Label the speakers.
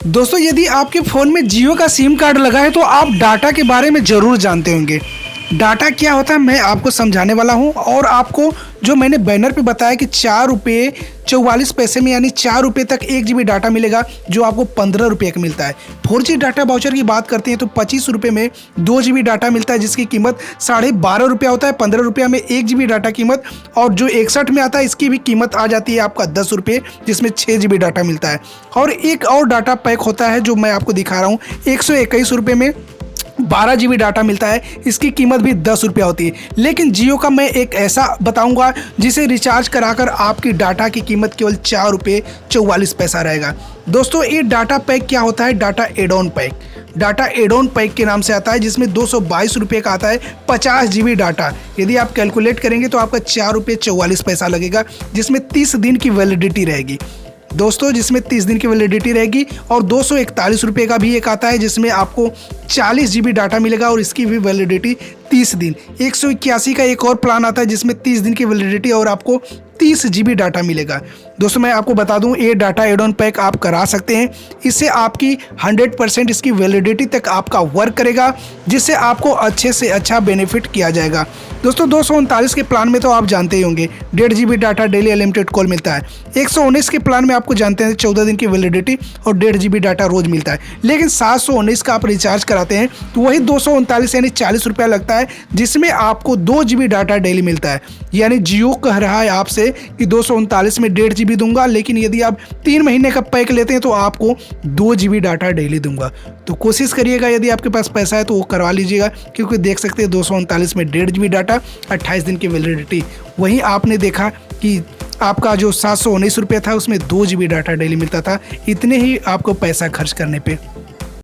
Speaker 1: दोस्तों यदि आपके फ़ोन में जियो का सिम कार्ड लगा है तो आप डाटा के बारे में ज़रूर जानते होंगे। डाटा क्या होता है मैं आपको समझाने वाला हूं और आपको जो मैंने बैनर पे बताया कि 4 रुपये 44 पैसे में यानी 4 रुपये तक 1 GB डाटा मिलेगा जो आपको 15 रुपये का मिलता है। 4G डाटा वाउचर की बात करते हैं तो 25 रुपये में 2 GB डाटा मिलता है जिसकी कीमत 12.5 रुपया होता है। 15 रुपया में 1 GB डाटा कीमत और जो 61 में आता है इसकी भी कीमत आ जाती है आपका 10 रुपये जिसमें 6 GB डाटा मिलता है। और एक और डाटा पैक होता है जो मैं आपको दिखा रहा हूँ 121 रुपये में 12 GB डाटा मिलता है, इसकी कीमत भी 10 रुपया होती है। लेकिन जियो का मैं एक ऐसा बताऊंगा जिसे रिचार्ज कराकर आपकी डाटा की कीमत केवल 4 रुपये 44 पैसा रहेगा। दोस्तों ये डाटा पैक क्या होता है? Data add on pack. Data add on pack के नाम से आता है जिसमें 222 रुपये का आता है 50 GB डाटा। यदि आप कैलकुलेट करेंगे तो आपका 4 रुपये 44 पैसा लगेगा जिसमें 30 दिन की वैलिडिटी रहेगी दोस्तों, जिसमें 30 दिन की वैलिडिटी रहेगी। और 241 रुपये का भी एक आता है जिसमें आपको 40 GB डाटा मिलेगा और इसकी भी वैलिडिटी 30 दिन। 181 का एक और प्लान आता है जिसमें 30 दिन की वैलिडिटी और आपको 30 GB डाटा मिलेगा। दोस्तों मैं आपको बता दूं ये डाटा एड ऑन पैक आप करा सकते हैं। इससे आपकी 100% इसकी वैलिडिटी तक आपका वर्क करेगा जिससे आपको अच्छे से अच्छा बेनिफिट किया जाएगा। दोस्तों 239 के प्लान में तो आप जानते ही होंगे 1.5 GB data daily unlimited call मिलता है। 119 के प्लान में आपको जानते हैं 14 दिन की वैलिडिटी और 1.5 GB डाटा रोज मिलता है। लेकिन 719 का आप रिचार्ज कराते हैं तो वही 239 यानी 40 रुपया लगता है जिसमें आपको 2 GB डाटा डेली मिलता है। यानी जियो कह रहा है आपसे कि 239 में 1.5 GB दूंगा, लेकिन यदि आप 3 महीने का पैक लेते हैं तो आपको 2 GB डाटा डेली दूंगा। तो कोशिश करिएगा यदि आपके पास पैसा है तो वो करवा लीजिएगा, क्योंकि देख सकते हैं 239 में 1.5 GB डाटा 28 दिन की वैलिडिटी। वहीं आपने देखा कि आपका जो 719 रुपये था उसमें 2 GB डाटा डेली मिलता था। इतने ही आपको पैसा खर्च करने पे